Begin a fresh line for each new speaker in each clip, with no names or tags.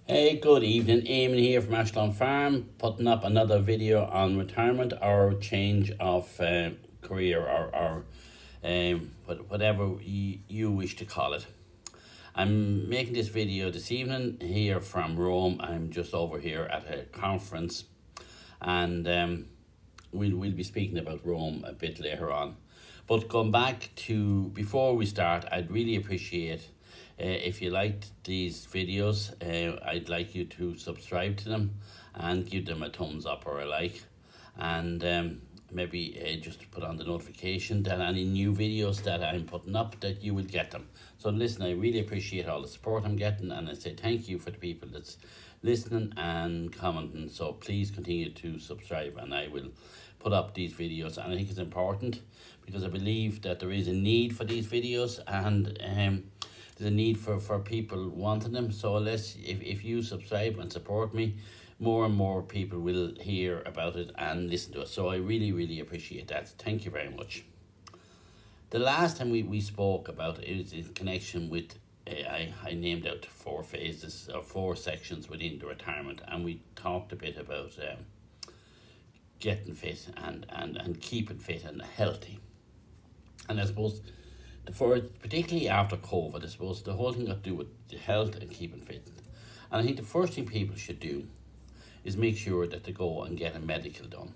Hey, good evening. Eamon here from Ashland Farm, putting up another video on retirement or change of career or whatever you wish to call it. I'm making this video this evening here from Rome. I'm just over here at a conference, and we'll be speaking about Rome a bit later on. But going back to before we start, I'd really appreciate if you liked these videos. I'd like you to subscribe to them and give them a thumbs up or a like, and maybe just put on the notification that any new videos that I'm putting up, that you will get them. So listen, I really appreciate all the support I'm getting, and I say thank you for the people that's listening and commenting. So please continue to subscribe, and I will put up these videos. And I think it's important because I believe that there is a need for these videos, and there's a need for people wanting them. So if you subscribe and support me, more and more people will hear about it and listen to it. So I really appreciate that. Thank you very much. The last time we spoke about it is in connection with I named out 4 phases or 4 sections within the retirement, and we talked a bit about getting fit and keeping fit and healthy. And I suppose particularly after COVID, I suppose the whole thing got to do with health and keeping fit. And I think the first thing people should do is make sure that they go and get a medical done.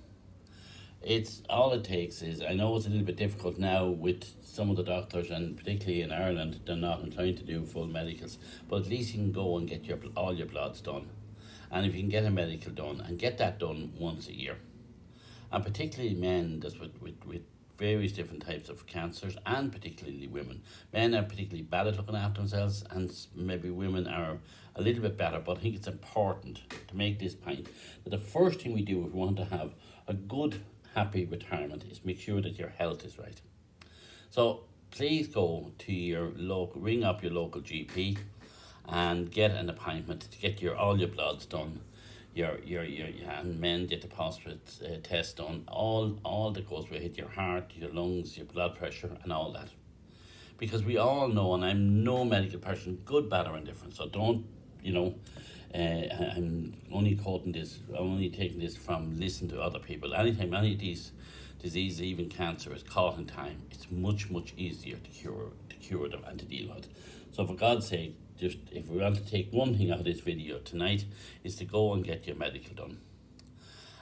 It's all it takes is, I know it's a little bit difficult now with some of the doctors, and particularly in Ireland, they're not inclined to do full medicals, but at least you can go and get all your bloods done. And if you can get a medical done and get that done once a year, and particularly men that's with various different types of cancers, and particularly women. Men are particularly bad at looking after themselves, and maybe women are a little bit better, but I think it's important to make this point that the first thing we do if we want to have a good, happy retirement is make sure that your health is right. So please go to ring up your local GP and get an appointment to get all your bloods done. Your and men get the phosphate test done, all that goes with it, your heart, your lungs, your blood pressure, and all that. Because we all know, and I'm no medical person, good, bad, or indifferent, so don't, I'm only quoting this, I'm only taking this from listening to other people. Anytime any of these diseases, even cancer, is caught in time, it's much easier to cure them and to deal with. So for God's sake, just if we want to take one thing out of this video tonight, is to go and get your medical done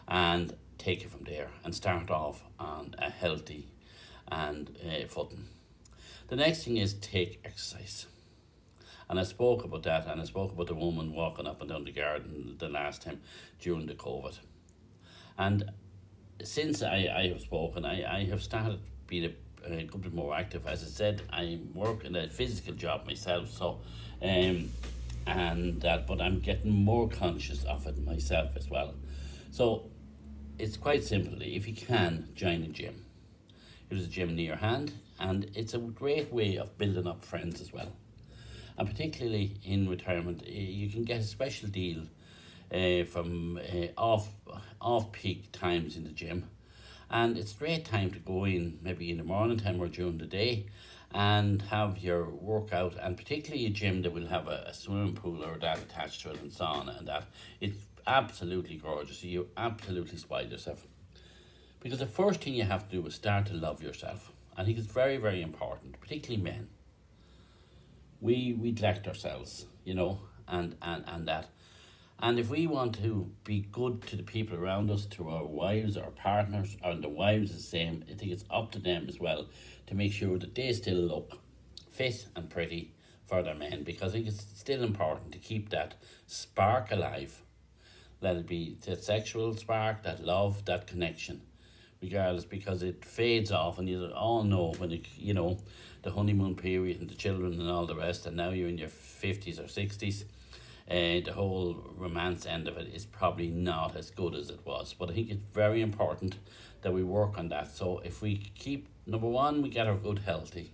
and take it from there and start off on a healthy and footing. The next thing is take exercise. And I spoke about that, and I spoke about the woman walking up and down the garden the last time during the COVID. And since I have spoken, I have started being a good bit more active. As I said, I work in a physical job myself, so but I'm getting more conscious of it myself as well. So it's quite simple. If you can, join a gym. There's a gym near your hand, and it's a great way of building up friends as well. And particularly in retirement, you can get a special deal from off-peak times in the gym. And it's a great time to go in, maybe in the morning time or during the day, and have your workout, and particularly a gym that will have a swimming pool or that attached to it, and sauna and that. It's absolutely gorgeous. You absolutely spoil yourself. Because the first thing you have to do is start to love yourself. I think it's very important, particularly men. We neglect ourselves, and that. And if we want to be good to the people around us, to our wives, our partners, and the wives the same, I think it's up to them as well to make sure that they still look fit and pretty for their men, because I think it's still important to keep that spark alive. Let it be that sexual spark, that love, that connection, regardless, because it fades off, and you all know when the honeymoon period and the children and all the rest, and now you're in your 50s or 60s. The whole romance end of it is probably not as good as it was. But I think it's very important that we work on that. So if we keep, number one, we get our good healthy.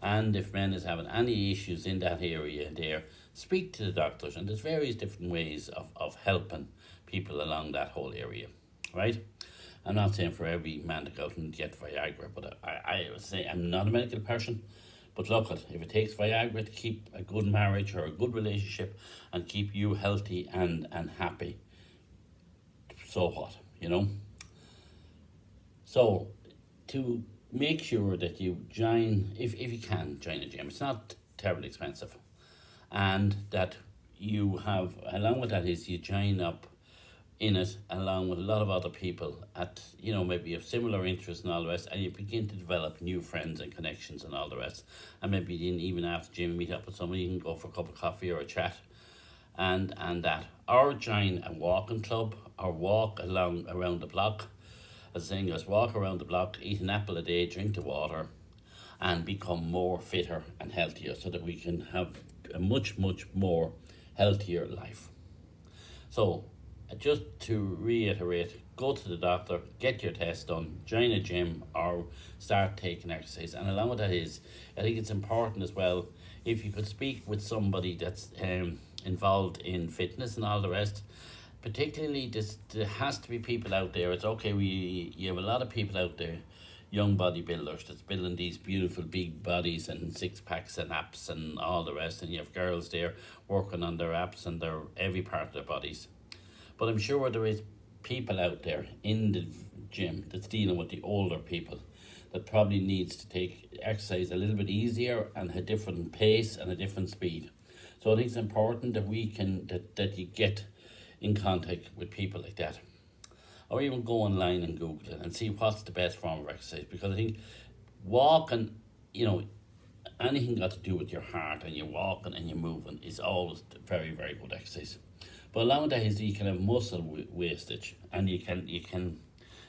And if men is having any issues in that area there, speak to the doctors. And there's various different ways of helping people along that whole area, right? I'm not saying for every man to go out and get Viagra, but I would say I'm not a medical person, But look, if it takes Viagra to keep a good marriage or a good relationship and keep you healthy and happy, so what, you know? So to make sure that you join, if you can join a gym, it's not terribly expensive, and that you have, along with that, is you join up in it along with a lot of other people at, you know, maybe you have similar interests and all the rest, and you begin to develop new friends and connections and all the rest. And maybe even after gym, meet up with somebody, you can go for a cup of coffee or a chat, and that, or join a walking club, or walk along around the block. As the saying goes, walk around the block, eat an apple a day, drink the water, and become more fitter and healthier, so that we can have a much more healthier life. So just to reiterate, go to the doctor, get your test done, join a gym, or start taking exercise. And along with that is, I think it's important as well, if you could speak with somebody that's involved in fitness and all the rest. Particularly, there has to be people out there. It's okay, you have a lot of people out there, young bodybuilders that's building these beautiful big bodies and six packs and abs and all the rest, and you have girls there working on their abs and their every part of their bodies. But I'm sure there is people out there in the gym that's dealing with the older people that probably needs to take exercise a little bit easier and a different pace and a different speed. So I think it's important that that you get in contact with people like that, or even go online and Google it and see what's the best form of exercise. Because I think walking, you know, anything got to do with your heart and you're walking and you're moving is always very good exercise. But along with that is you can have muscle wastage, and you can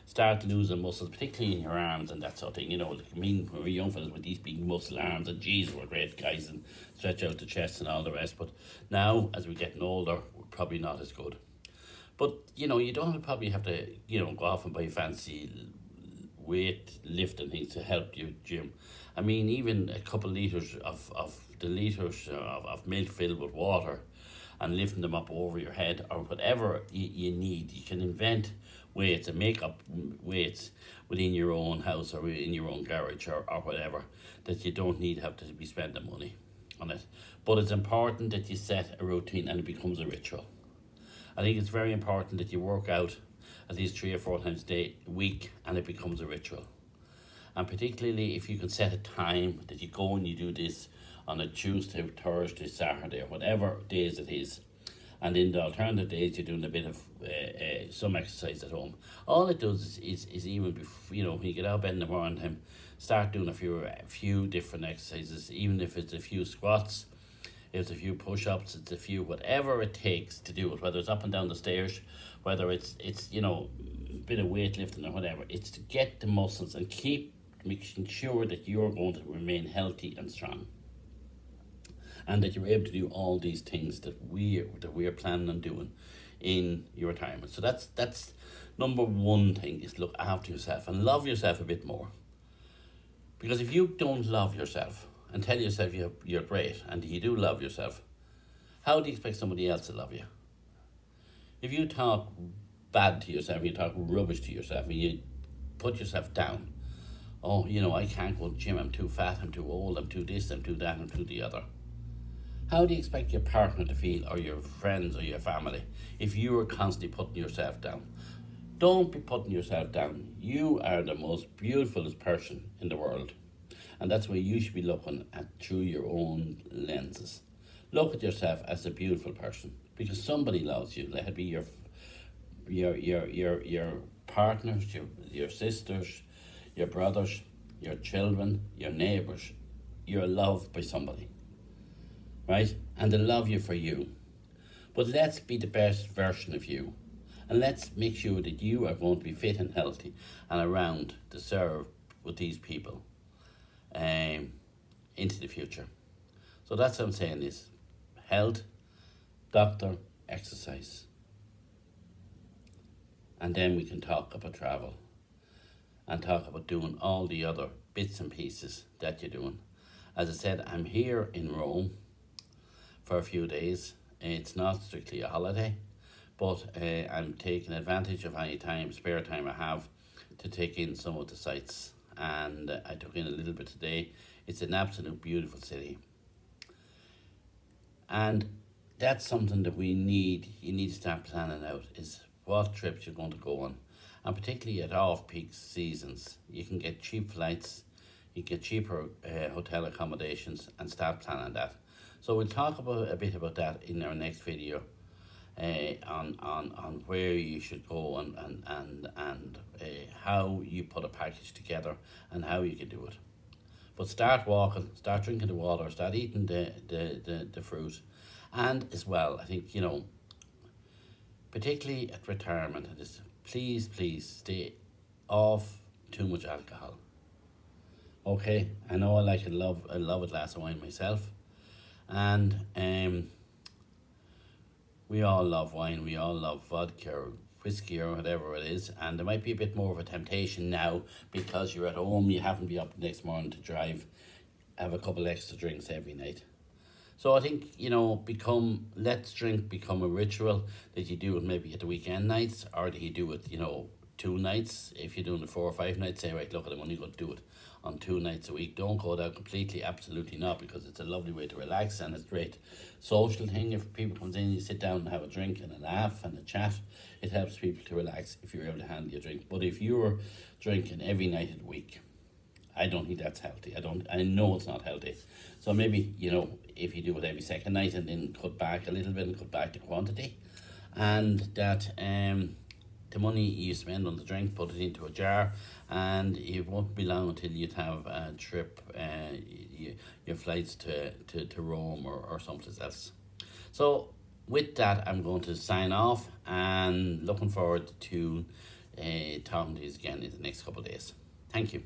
start losing muscles, particularly in your arms and that sort of thing. You know, like, I mean, when we were young fellas with these big muscle arms, and geez, we're great guys and stretch out the chest and all the rest. But now, as we're getting older, we're probably not as good. But, you know, you don't probably have to, you know, go off and buy fancy weight lifting things to help you gym. I mean, even a couple of litres of milk filled with water and lifting them up over your head, or whatever you need. You can invent weights and make up weights within your own house or in your own garage, or whatever, that you don't need to have to be spending money on it. But it's important that you set a routine and it becomes a ritual. I think it's very important that you work out at least 3 or 4 times a week, and it becomes a ritual. And particularly if you can set a time that you go and you do this on a Tuesday, Thursday, Saturday, or whatever days it is. And in the alternative days, you're doing a bit of some exercise at home. All it does is even before, you know, when you get out of bed in the morning time, start doing a few different exercises, even if it's a few squats, if it's a few push-ups, it's a few, whatever it takes to do it, whether it's up and down the stairs, whether it's you know, a bit of weightlifting or whatever. It's to get the muscles and keep making sure that you're going to remain healthy and strong, and that you're able to do all these things that we are planning on doing in your retirement. So that's number one thing, is look after yourself and love yourself a bit more. Because if you don't love yourself and tell yourself you're great and you do love yourself, how do you expect somebody else to love you? If you talk bad to yourself, you talk rubbish to yourself, and you put yourself down, oh, you know, I can't go to the gym, I'm too fat, I'm too old, I'm too this, I'm too that, I'm too the other. How do you expect your partner to feel, or your friends or your family, if you are constantly putting yourself down? Don't be putting yourself down. You are the most beautifulest person in the world. And that's where you should be looking at through your own lenses. Look at yourself as a beautiful person, because somebody loves you. Let it be your partners, your sisters, your brothers, your children, your neighbours. You're loved by somebody, right? And they love you for you. But let's be the best version of you. And let's make sure that you are going to be fit and healthy and around to serve with these people into the future. So that's what I'm saying is health, doctor, exercise. And then we can talk about travel and talk about doing all the other bits and pieces that you're doing. As I said, I'm here in Rome for a few days. It's not strictly a holiday, but I'm taking advantage of any spare time I have to take in some of the sites. And I took in a little bit today It's an absolute beautiful city. And that's something that we need. You need to start planning out is what trips you're going to go on. And particularly at off-peak seasons, you can get cheap flights, you get cheaper hotel accommodations and start planning that. So we'll talk about a bit about that in our next video on where you should go and how you put a package together and how you can do it. But start walking, start drinking the water, start eating the fruit. And as well, I think, particularly at retirement, it is please stay off too much alcohol. Okay, I know I love a glass of wine myself, and we all love wine, we all love vodka or whiskey or whatever it is, and there might be a bit more of a temptation now because you're at home, you haven't been up the next morning to drive, have a couple extra drinks every night. So I think, let's drink become a ritual that you do it maybe at the weekend nights, or that you do it, 2 nights. If you're doing it 4 or 5 nights, say, right, look, I'm only going to do it on 2 nights a week. Don't go out completely, absolutely not, because it's a lovely way to relax and it's a great social thing. If people comes in, you sit down and have a drink and a laugh and a chat. It helps people to relax if you're able to handle your drink. But if you're drinking every night of the week, I don't think that's healthy. I know it's not healthy. So maybe, if you do it every second night and then cut back a little bit and cut back the quantity, and that the money you spend on the drink, put it into a jar, and it won't be long until you'd have a trip, your flights to Rome or someplace else. So with that, I'm going to sign off and looking forward to talking to you again in the next couple of days. Thank you.